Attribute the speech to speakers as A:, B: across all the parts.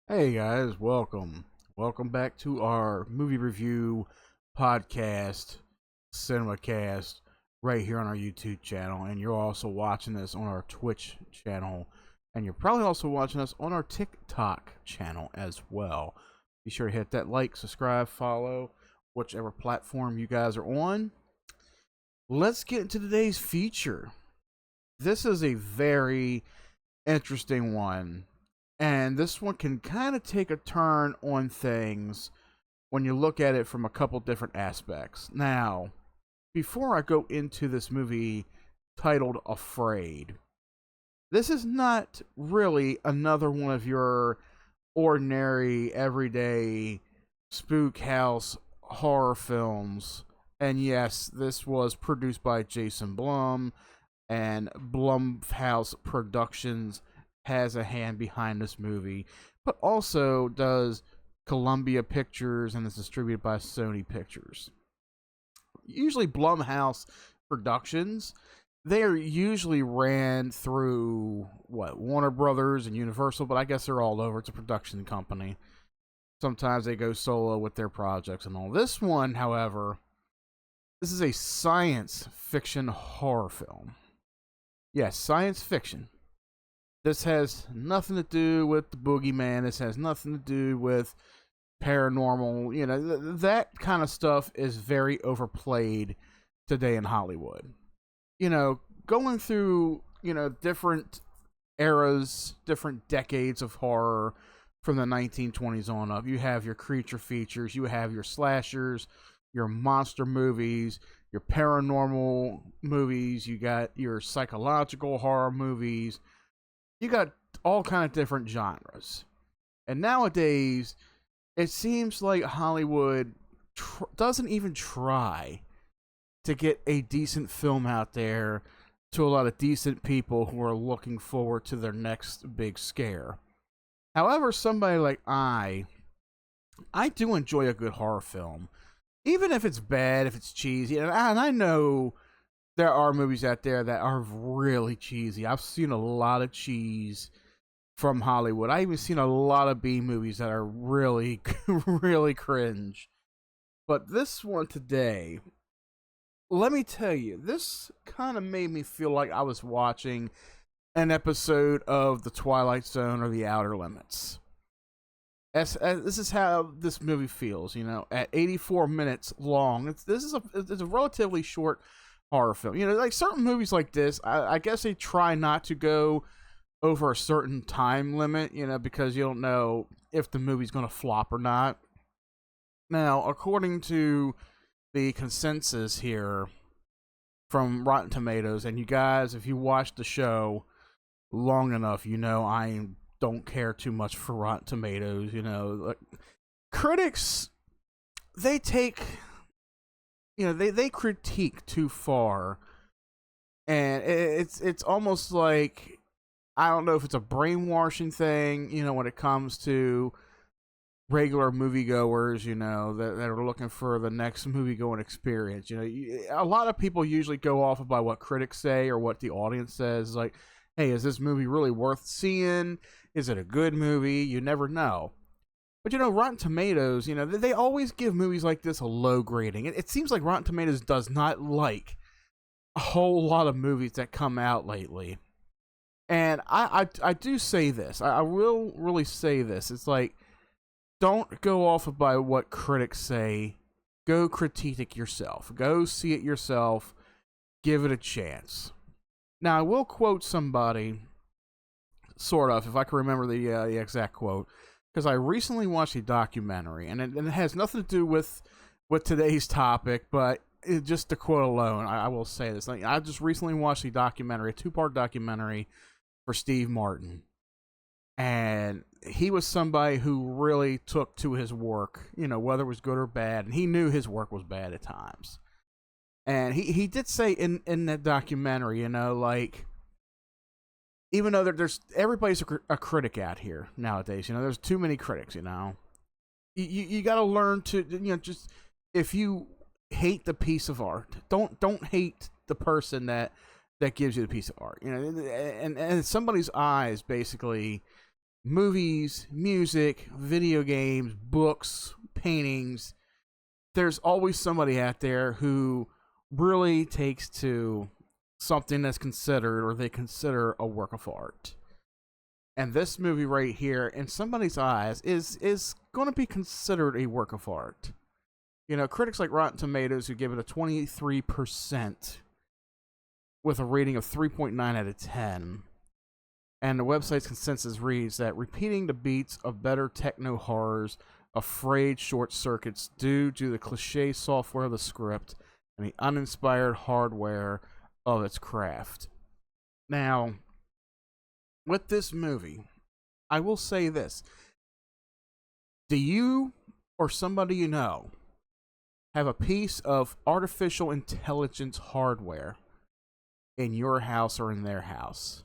A: Hey guys, welcome. Welcome back to our movie review podcast, Cinemacast, right here on our YouTube channel. And you're also watching this on our Twitch channel. And you're probably also watching us on our TikTok channel as well. Be sure to hit that like, subscribe, follow, whichever platform you guys are on. Let's get into today's feature. This is a very interesting one. And this one can kind of take a turn on things when you look at it from a couple different aspects. Now, before I go into this movie titled Afraid, this is not really another one of your ordinary, everyday spook house horror films. And yes, this was produced by Jason Blum, and Blumhouse Productions has a hand behind this movie, but also does Columbia Pictures and is distributed by Sony Pictures. Usually Blumhouse Productions, they are usually ran through Warner Brothers and Universal, but I guess they're all over. It's a production company. Sometimes they go solo with their projects and all. This one, however, this is a science fiction horror film. Yes, science fiction. This has nothing to do with the boogeyman. This has nothing to do with paranormal. You know, that kind of stuff is very overplayed today in Hollywood. You know, going through, different eras, different decades of horror from the 1920s on up. You have your creature features, you have your slashers, your monster movies, your paranormal movies, you got your psychological horror movies. You got all kind of different genres. And nowadays, it seems like Hollywood doesn't even try to get a decent film out there to a lot of decent people who are looking forward to their next big scare. However, somebody like I do enjoy a good horror film. Even if it's bad, if it's cheesy. And I know there are movies out there that are really cheesy. I've seen a lot of cheese from Hollywood. I've even seen a lot of B movies that are really, really cringe. But this one today, let me tell you, this kind of made me feel like I was watching an episode of The Twilight Zone or The Outer Limits. This is how this movie feels, at 84 minutes long. It's a relatively short horror film. Like certain movies like this, I guess they try not to go over a certain time limit, because you don't know if the movie's going to flop or not. Now, according to the consensus here from Rotten Tomatoes, and you guys, if you watched the show long enough, I don't care too much for Rotten Tomatoes. Like, critics, they take, they critique too far, and it's almost like, I don't know if it's a brainwashing thing, when it comes to regular moviegoers, that are looking for the next movie-going experience. A lot of people usually go off of by what critics say or what the audience says. Like, hey, is this movie really worth seeing? Is it a good movie? You never know. But, Rotten Tomatoes, they always give movies like this a low grading. It seems like Rotten Tomatoes does not like a whole lot of movies that come out lately. And I do say this. I will really say this. It's like, don't go off of by what critics say. Go critique it yourself. Go see it yourself. Give it a chance. Now, I will quote somebody, sort of, if I can remember the exact quote, because I recently watched a documentary, and it has nothing to do with today's topic, but just the quote alone, I will say this. Like, I just recently watched a documentary, a 2-part documentary for Steve Martin, and he was somebody who really took to his work, whether it was good or bad, and he knew his work was bad at times. And he did say in that documentary, like, even though there's everybody's a critic out here nowadays, there's too many critics, you got to learn to, just, if you hate the piece of art, don't hate the person that gives you the piece of art, and somebody's eyes basically movies, music, video games, books, paintings, there's always somebody out there who really takes to something that's considered or they consider a work of art. And this movie right here, in somebody's eyes, is going to be considered a work of art. You know, critics like Rotten Tomatoes who give it a 23% with a rating of 3.9 out of 10. And the website's consensus reads that repeating the beats of better techno horrors afraid short circuits due to the cliche software of the script and the uninspired hardware of its craft. Now, with this movie, I will say this. Do you or somebody you know have a piece of artificial intelligence hardware in your house or in their house?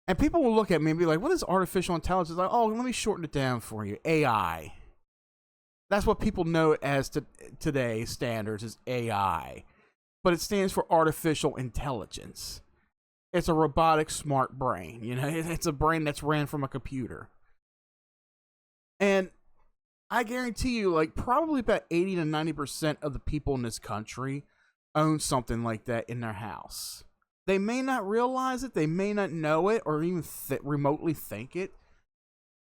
A: And people will look at me and be like, what is artificial intelligence? Like, oh, let me shorten it down for you. AI. That's what people know it as today's standards is AI. But it stands for artificial intelligence. It's a robotic smart brain. You know, it's a brain that's ran from a computer. And I guarantee you, like, probably about 80 to 90% of the people in this country own something like that in their house. They may not realize it, they may not know it, or even remotely think it.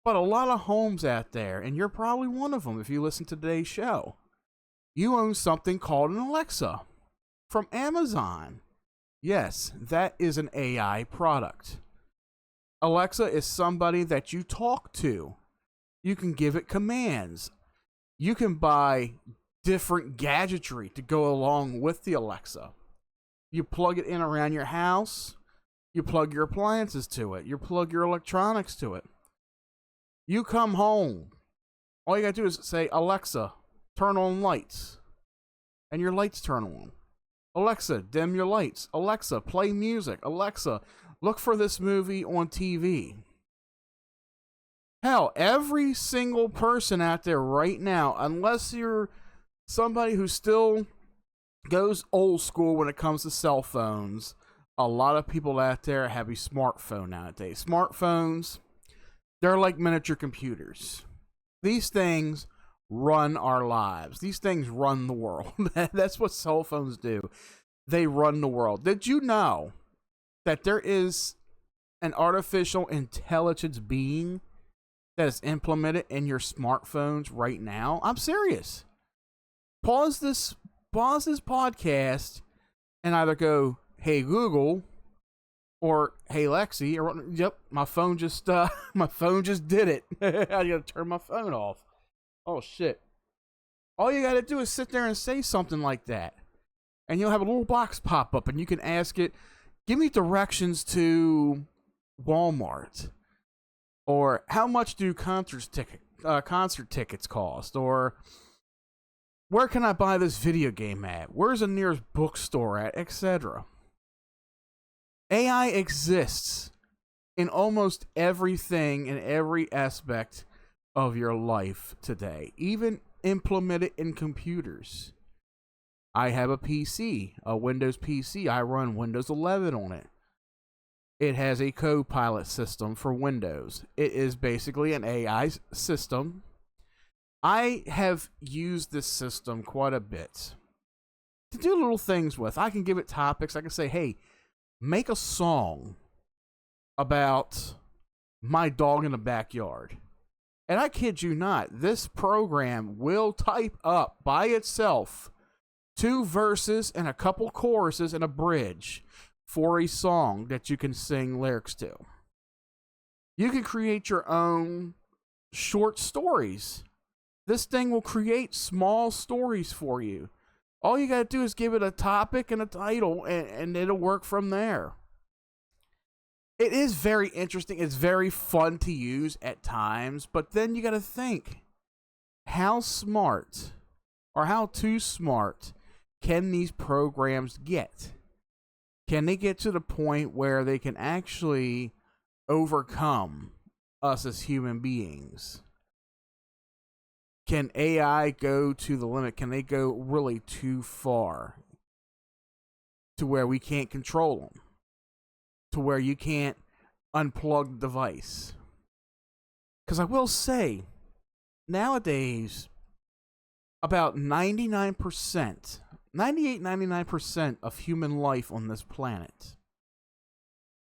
A: But a lot of homes out there, and you're probably one of them if you listen to today's show, you own something called an Alexa from Amazon. Yes, that is an AI product. Alexa is somebody that you talk to. You can give it commands. You can buy different gadgetry to go along with the Alexa. You plug it in around your house. You plug your appliances to it. You plug your electronics to it. You come home. All you gotta do is say, Alexa, turn on lights. And your lights turn on. Alexa, dim your lights. Alexa, play music. Alexa, look for this movie on TV. Hell, every single person out there right now, unless you're somebody who still goes old school when it comes to cell phones, a lot of people out there have a smartphone nowadays. Smartphones, they're like miniature computers. These things run our lives. These things run the world. That's what cell phones do. They run the world. Did you know that there is an artificial intelligence being that is implemented in your smartphones right now? I'm serious. Pause this podcast and either go, hey Google, or hey Lexi, or yep, my phone just did it. I gotta turn my phone off. Oh shit. All you gotta do is sit there and say something like that. And you'll have a little box pop up and you can ask it, give me directions to Walmart. Or how much do concert tickets cost? Or where can I buy this video game at? Where's the nearest bookstore at? Etc. AI exists in almost everything in every aspect of your life today, even implemented in computers. I have a PC, a Windows PC. I run Windows 11 on it. It has a Copilot system for Windows. It is basically an AI system. I have used this system quite a bit to do little things with. I can give it topics. I can say, hey, make a song about my dog in the backyard. And I kid you not, this program will type up by itself 2 verses and a couple choruses and a bridge for a song that you can sing lyrics to. You can create your own short stories. This thing will create small stories for you. All you gotta do is give it a topic and a title, and it'll work from there. It is very interesting. It's very fun to use at times, but then you gotta think, how smart or how too smart can these programs get? Can they get to the point where they can actually overcome us as human beings? Can AI go to the limit? Can they go really too far to where we can't control them? To where you can't unplug the device? Because I will say, nowadays, about 99%, 99% of human life on this planet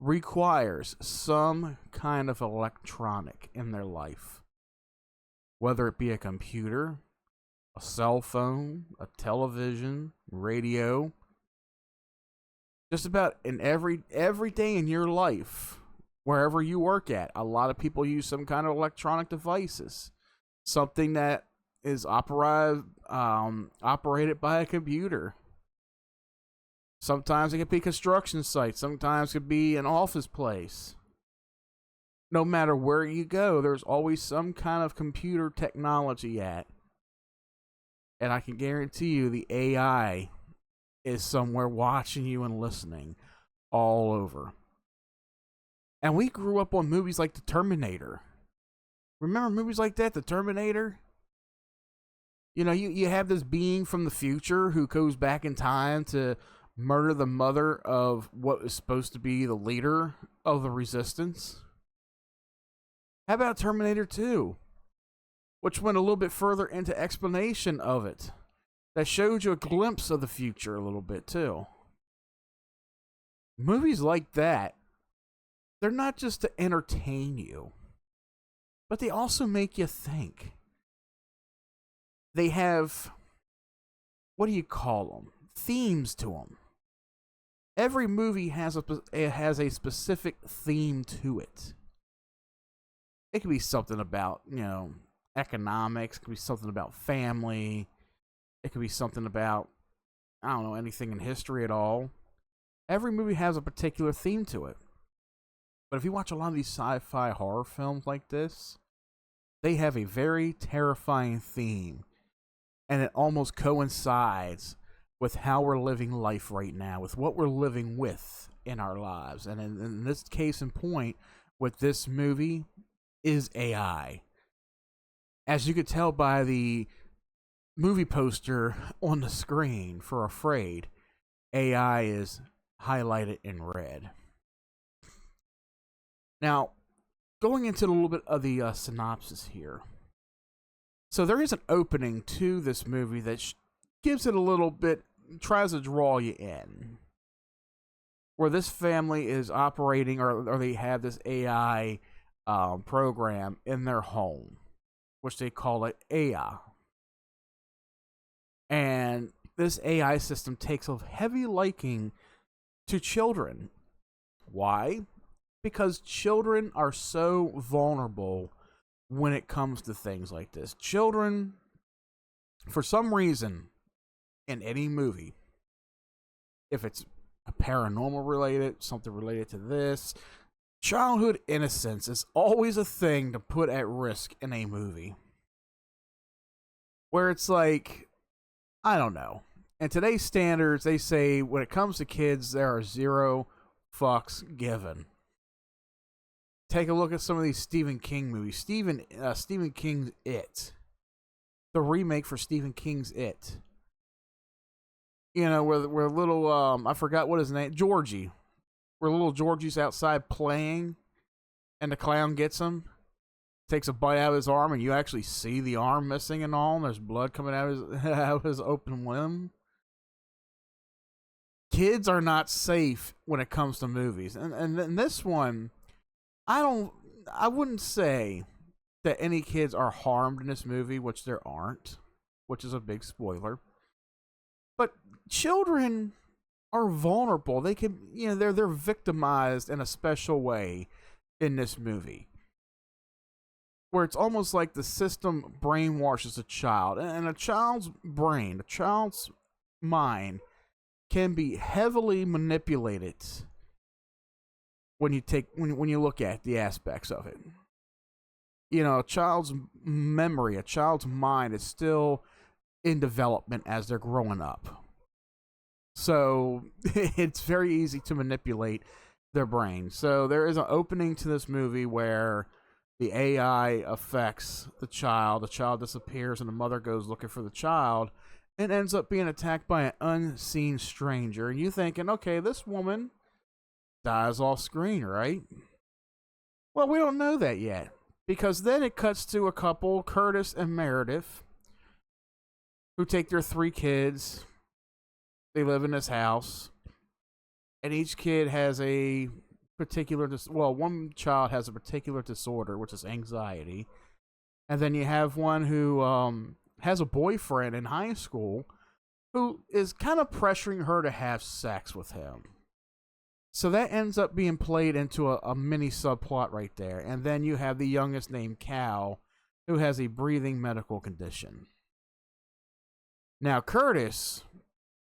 A: requires some kind of electronic in their life. Whether it be a computer, a cell phone, a television, radio, just about in every day in your life, wherever you work at, a lot of people use some kind of electronic devices. Something that is operated by a computer. Sometimes it could be construction sites. Sometimes it could be an office place. No matter where you go, there's always some kind of computer technology at. And I can guarantee you the AI is somewhere watching you and listening all over. And we grew up on movies like The Terminator. Remember movies like that, The Terminator? You know, you have this being from the future who goes back in time to murder the mother of what is supposed to be the leader of the resistance. How about Terminator 2? Which went a little bit further into explanation of it. That showed you a glimpse of the future a little bit too. Movies like that, they're not just to entertain you, but they also make you think. They have, what do you call them? Themes to them. Every movie has a specific theme to it. It could be something about, economics. It could be something about family. It could be something about, I don't know, anything in history at all. Every movie has a particular theme to it. But if you watch a lot of these sci-fi horror films like this, they have a very terrifying theme. And it almost coincides with how we're living life right now, with what we're living with in our lives. And in this case in point, with this movie, is AI. As you could tell by the movie poster on the screen for Afraid, AI is highlighted in red. Now, going into a little bit of the synopsis here. So there is an opening to this movie that gives it a little bit, tries to draw you in. Where this family is operating, or they have this AI program in their home, which they call it AI. And this AI system takes a heavy liking to children. Why? Because children are so vulnerable when it comes to things like this. Children, for some reason, in any movie, if it's a paranormal related, something related to this, childhood innocence is always a thing to put at risk in a movie. Where it's like, I don't know. In today's standards, they say when it comes to kids, there are 0 fucks given. Take a look at some of these Stephen King movies. Stephen King's It. The remake for Stephen King's It. You know, where little, I forgot what his name, Georgie. Where little Georgie's outside playing, and the clown gets him. Takes a bite out of his arm, and you actually see the arm missing and all, and there's blood coming out of his open limb. Kids are not safe when it comes to movies. And this one, I wouldn't say that any kids are harmed in this movie, which there aren't, which is a big spoiler. But children are vulnerable. They can, they're victimized in a special way in this movie. Where it's almost like the system brainwashes a child. And a child's brain, a child's mind can be heavily manipulated when you look at the aspects of it. A child's memory, a child's mind is still in development as they're growing up. So it's very easy to manipulate their brain. So there is an opening to this movie where the AI affects the child disappears, and the mother goes looking for the child and ends up being attacked by an unseen stranger. And you thinking, okay, this woman dies off screen, right? Well, we don't know that yet, Because then it cuts to a couple, Curtis and Meredith, who take their 3 kids. They live in this house, and each kid has a particular one child has a particular disorder, which is anxiety. And then you have one who has a boyfriend in high school who is kind of pressuring her to have sex with him. So that ends up being played into a mini subplot right there. And then you have the youngest named Cal, who has a breathing medical condition. Now, Curtis,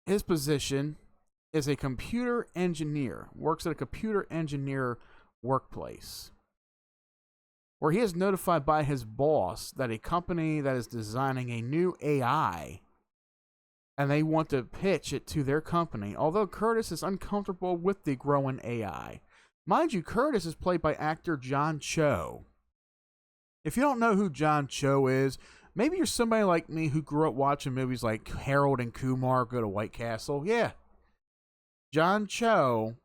A: his position is a computer engineer, works at a computer engineer workplace, where he is notified by his boss that a company that is designing a new AI, and they want to pitch it to their company, although Curtis is uncomfortable with the growing AI. Mind you, Curtis is played by actor John Cho. If you don't know who John Cho is, maybe you're somebody like me who grew up watching movies like Harold and Kumar Go to White Castle. Yeah. John Cho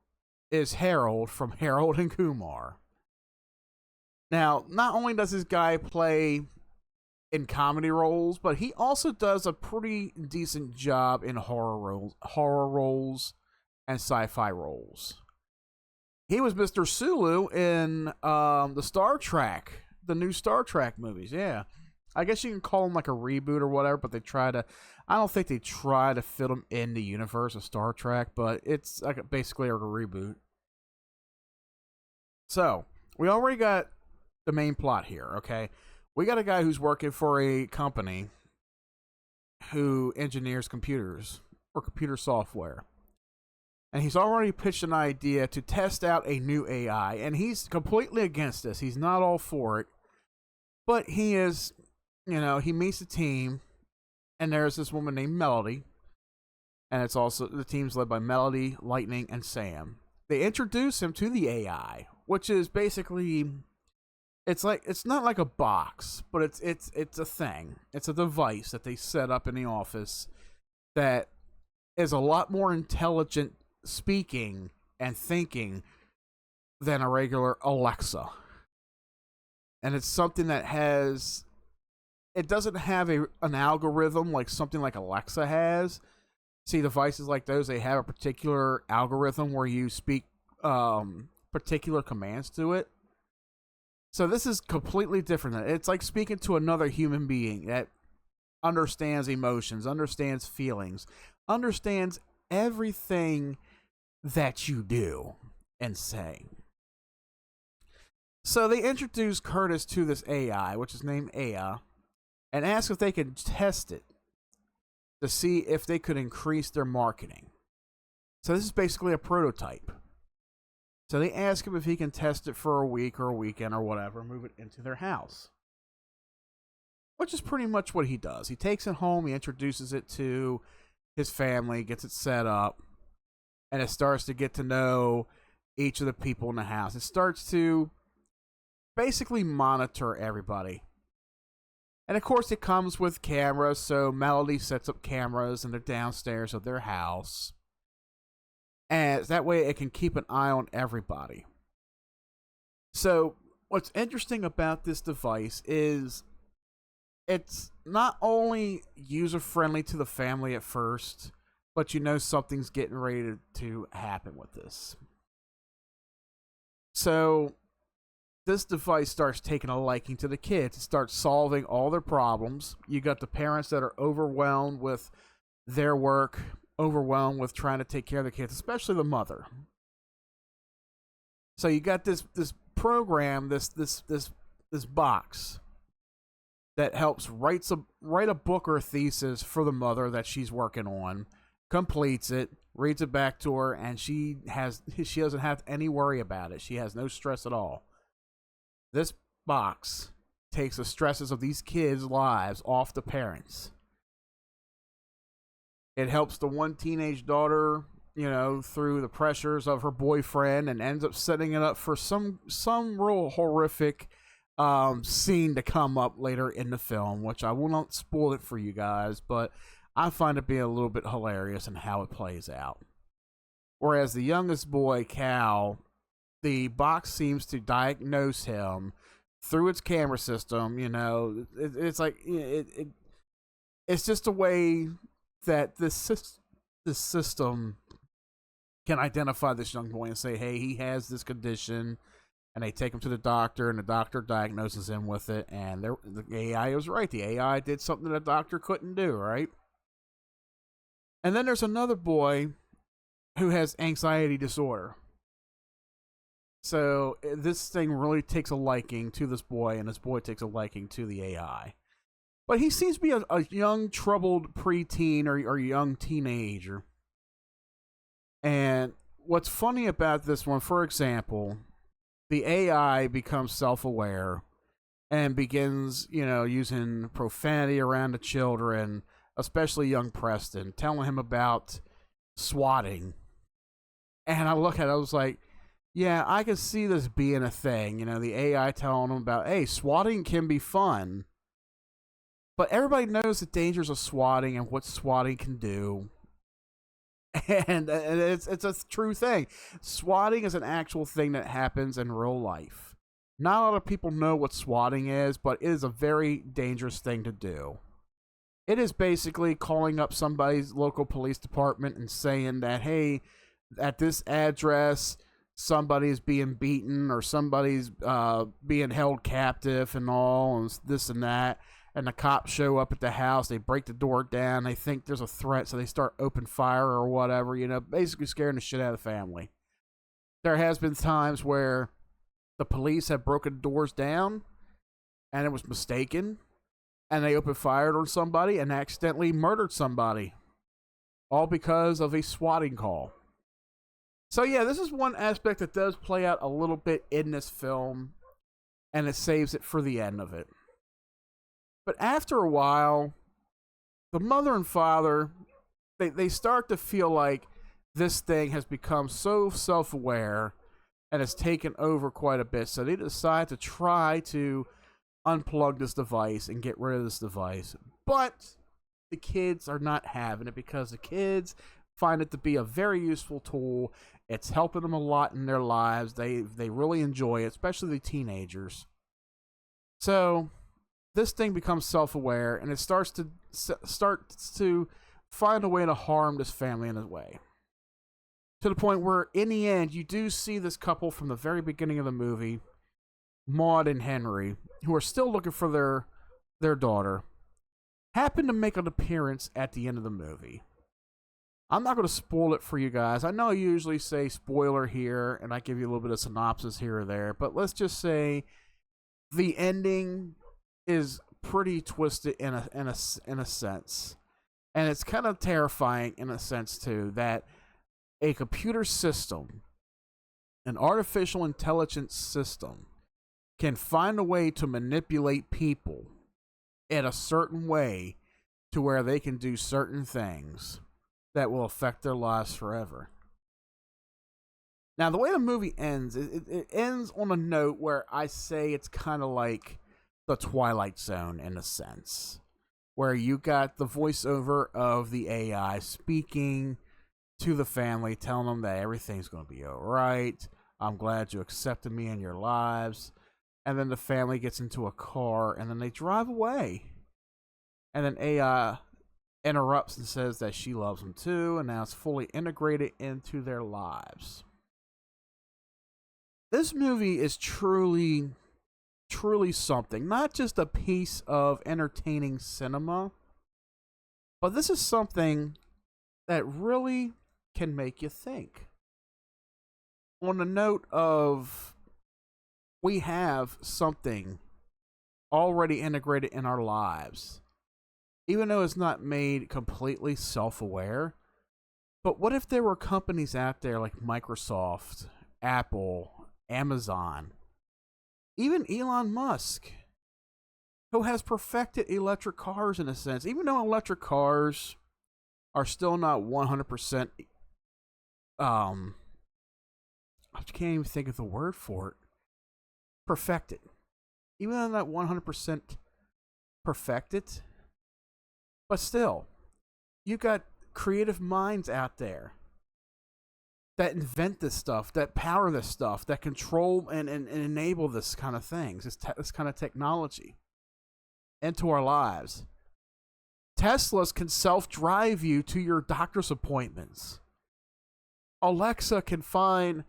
A: is Harold from Harold and Kumar. Now, not only does this guy play in comedy roles, but he also does a pretty decent job in horror roles and sci-fi roles. He was Mr. Sulu in the new Star Trek movies. Yeah, I guess you can call him like a reboot or whatever, but I don't think they try to fit him in the universe of Star Trek, but it's like basically a reboot. So, we already got the main plot here, okay? We got a guy who's working for a company who engineers computers or computer software. And he's already pitched an idea to test out a new AI, and he's completely against this. He's not all for it. But he is, he meets the team, and there's this woman named Melody, and it's also, the team's led by Melody, Lightning, and Sam. They introduce him to the AI, which is basically, it's not like a box, but it's a thing. It's a device that they set up in the office that is a lot more intelligent speaking and thinking than a regular Alexa. And it's something that it doesn't have an algorithm like something like Alexa has. See, devices like those, they have a particular algorithm where you speak particular commands to it. So this is completely different. It's like speaking to another human being that understands emotions, understands feelings, understands everything that you do and say. So they introduce Curtis to this AI, which is named Aya, and ask if they could test it to see if they could increase their marketing. So this is basically a prototype. So they ask him if he can test it for a week or a weekend or whatever, move it into their house. Which is pretty much what he does. He takes it home, he introduces it to his family, gets it set up, and it starts to get to know each of the people in the house. It starts to basically monitor everybody. And of course it comes with cameras, so Melody sets up cameras in the downstairs of their house. And that way it can keep an eye on everybody. So what's interesting about this device is it's not only user-friendly to the family at first, but something's getting ready to happen with this. So this device starts taking a liking to the kids. It starts solving all their problems. You got the parents that are overwhelmed with their work, overwhelmed with trying to take care of the kids, especially the mother. So you got this program, this box that helps write a book or a thesis for the mother that she's working on, completes it, reads it back to her, and she doesn't have any worry about it. She has no stress at all. This box takes the stresses of these kids' lives off the parents. It helps the one teenage daughter, through the pressures of her boyfriend, and ends up setting it up for some real horrific scene to come up later in the film, which I will not spoil it for you guys, but I find it being a little bit hilarious in how it plays out. Whereas the youngest boy, Cal, the box seems to diagnose him through its camera system. It's like it's just a way that this system can identify this young boy and say, hey, he has this condition, and they take him to the doctor, and the doctor diagnoses him with it, and the AI was right. The AI did something the doctor couldn't do, right? And then there's another boy who has anxiety disorder. So this thing really takes a liking to this boy, and this boy takes a liking to the AI. But he seems to be a young, troubled preteen or young teenager. And what's funny about this one, for example, the AI becomes self-aware and begins, using profanity around the children, especially young Preston, telling him about swatting. And I look at it, I was like, yeah, I can see this being a thing. The AI telling him about, hey, swatting can be fun. But everybody knows the dangers of swatting and what swatting can do. And it's a true thing. Swatting is an actual thing that happens in real life. Not a lot of people know what swatting is, but it is a very dangerous thing to do. It is basically calling up somebody's local police department and saying that, hey, at this address, somebody's being beaten or somebody's being held captive and all, and this and that. And the cops show up at the house, they break the door down, they think there's a threat, so they start open fire or whatever, basically scaring the shit out of the family. There has been times where the police have broken doors down, and it was mistaken, and they opened fire on somebody and accidentally murdered somebody, all because of a swatting call. So yeah, this is one aspect that does play out a little bit in this film, and it saves it for the end of it. But after a while, the mother and father, they start to feel like this thing has become so self-aware and has taken over quite a bit. So they decide to try to unplug this device and get rid of this device. But the kids are not having it because the kids find it to be a very useful tool. It's helping them a lot in their lives. They really enjoy it, especially the teenagers. So this thing becomes self-aware, and it starts to find a way to harm this family in a way. To the point where, in the end, you do see this couple from the very beginning of the movie, Maud and Henry, who are still looking for their daughter, happen to make an appearance at the end of the movie. I'm not going to spoil it for you guys. I know I usually say spoiler here, and I give you a little bit of synopsis here or there, but let's just say the ending is pretty twisted in a sense, and it's kind of terrifying in a sense too, that a computer system, an artificial intelligence system, can find a way to manipulate people in a certain way to where they can do certain things that will affect their lives forever. Now, the way the movie ends, it ends on a note where I say it's kind of like the Twilight Zone in a sense, where you got the voiceover of the AI speaking to the family, telling them that everything's going to be all right. I'm glad you accepted me in your lives. And then the family gets into a car, and then they drive away. And then AI interrupts and says that she loves them too, and now it's fully integrated into their lives. This movie is truly something. Not just a piece of entertaining cinema, but this is something that really can make you think. On the note of, we have something already integrated in our lives, even though it's not made completely self-aware. But what if there were companies out there like Microsoft, Apple, Amazon, even Elon Musk, who has perfected electric cars in a sense, even though electric cars are still not 100%, I can't even think of the word for it, perfected. Even though not 100% perfected, but still, you got creative minds out there that invent this stuff, that power this stuff, that control and enable this kind of things, this kind of technology into our lives. Teslas can self-drive you to your doctor's appointments. Alexa can find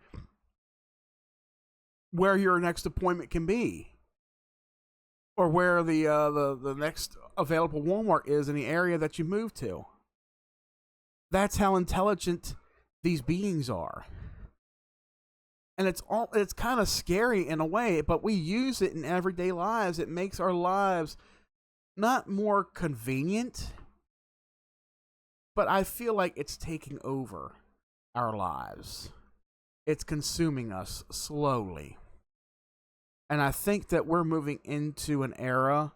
A: where your next appointment can be, or where the next available Walmart is in the area that you move to. That's how intelligent these beings are. And it's kind of scary in a way, but we use it in everyday lives. It makes our lives not more convenient, but I feel like it's taking over our lives. It's consuming us slowly. And I think that we're moving into an era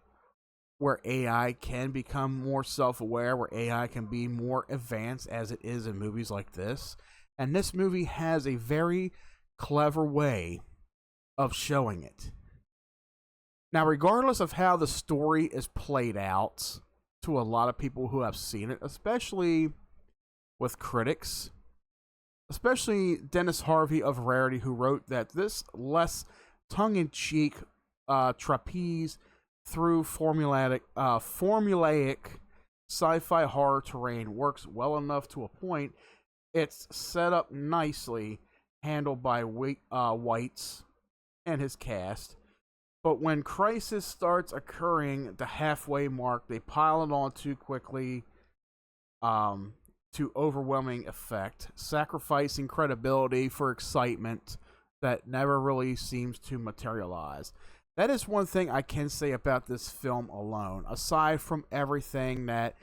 A: where AI can become more self-aware, where AI can be more advanced as it is in movies like this. And this movie has a very clever way of showing it. Now, regardless of how the story is played out to a lot of people who have seen it, especially with critics, especially Dennis Harvey of Rarity, who wrote that this less tongue-in-cheek trapeze through formulaic sci-fi horror terrain works well enough to a point. It's set up nicely, handled by Weitz and his cast. But when crisis starts occurring at the halfway mark, they pile it on too quickly to overwhelming effect, sacrificing credibility for excitement that never really seems to materialize. That is one thing I can say about this film alone, aside from everything that,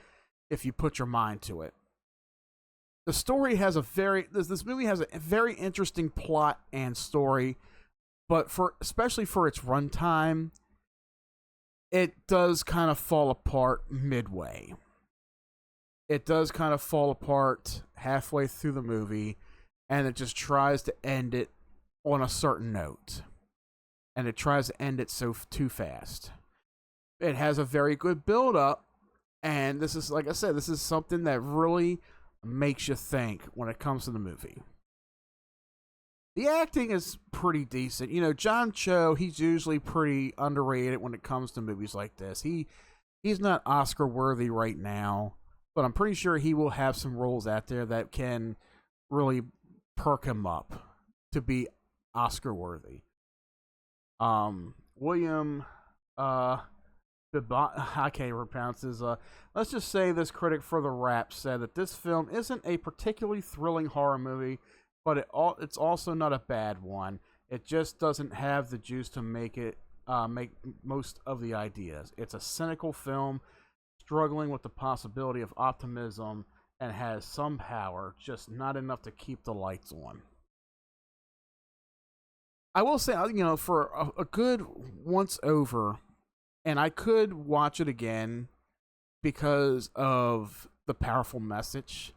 A: if you put your mind to it. The story has this movie has a very interesting plot and story, but especially for its runtime, it does kind of fall apart midway. It does kind of fall apart halfway through the movie, and it just tries to end it on a certain note. And it tries to end it too fast. It has a very good build-up, and this is, like I said, this is something that really makes you think when it comes to the movie. The acting is pretty decent. You know, John Cho, he's usually pretty underrated when it comes to movies like this. He's not Oscar worthy right now, but I'm pretty sure he will have some roles out there that can really perk him up to be Oscar worthy. William I can't even pronounce his let's just say this critic for The Wrap said that this film isn't a particularly thrilling horror movie, but it's also not a bad one. It just doesn't have the juice to make most of the ideas. It's a cynical film struggling with the possibility of optimism and has some power, just not enough to keep the lights on. I will say, you know, for a good once over, and I could watch it again because of the powerful message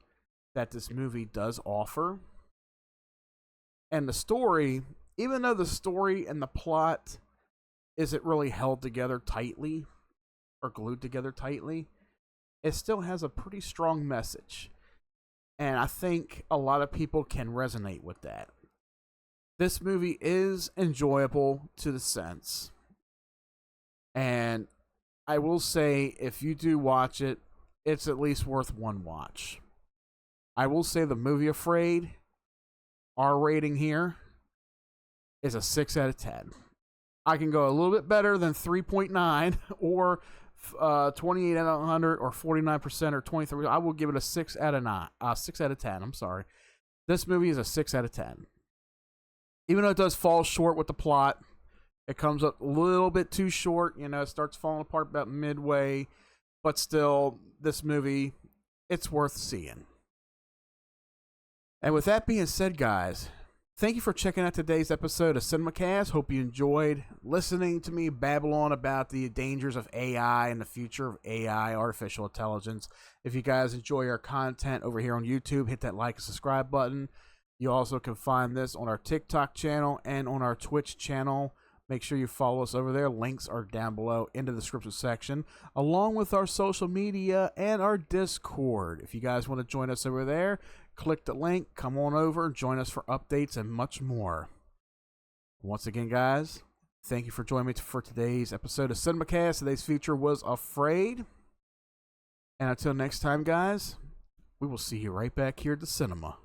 A: that this movie does offer. And the story, even though the story and the plot isn't really held together tightly or glued together tightly, it still has a pretty strong message. And I think a lot of people can resonate with that. This movie is enjoyable to the sense. And I will say, if you do watch it, it's at least worth one watch. I will say the movie Afraid, our rating here, is a 6 out of 10. I can go a little bit better than 3.9 or 28 out of 100 or 49% or 23. I will give it a 6 out of 6 out of 10. I'm sorry. This movie is a 6 out of 10. Even though it does fall short with the plot, it comes up a little bit too short. You know, it starts falling apart about midway. But still, this movie, it's worth seeing. And with that being said, guys, thank you for checking out today's episode of Cinemacast. Hope you enjoyed listening to me babble on about the dangers of AI and the future of AI, artificial intelligence. If you guys enjoy our content over here on YouTube, hit that like and subscribe button. You also can find this on our TikTok channel and on our Twitch channel. Make sure you follow us over there. Links are down below in the description section, along with our social media and our Discord. If you guys want to join us over there, click the link, come on over, join us for updates and much more. Once again, guys, thank you for joining me for today's episode of Cinemacast. Today's feature was Afraid. And until next time, guys, we will see you right back here at the cinema.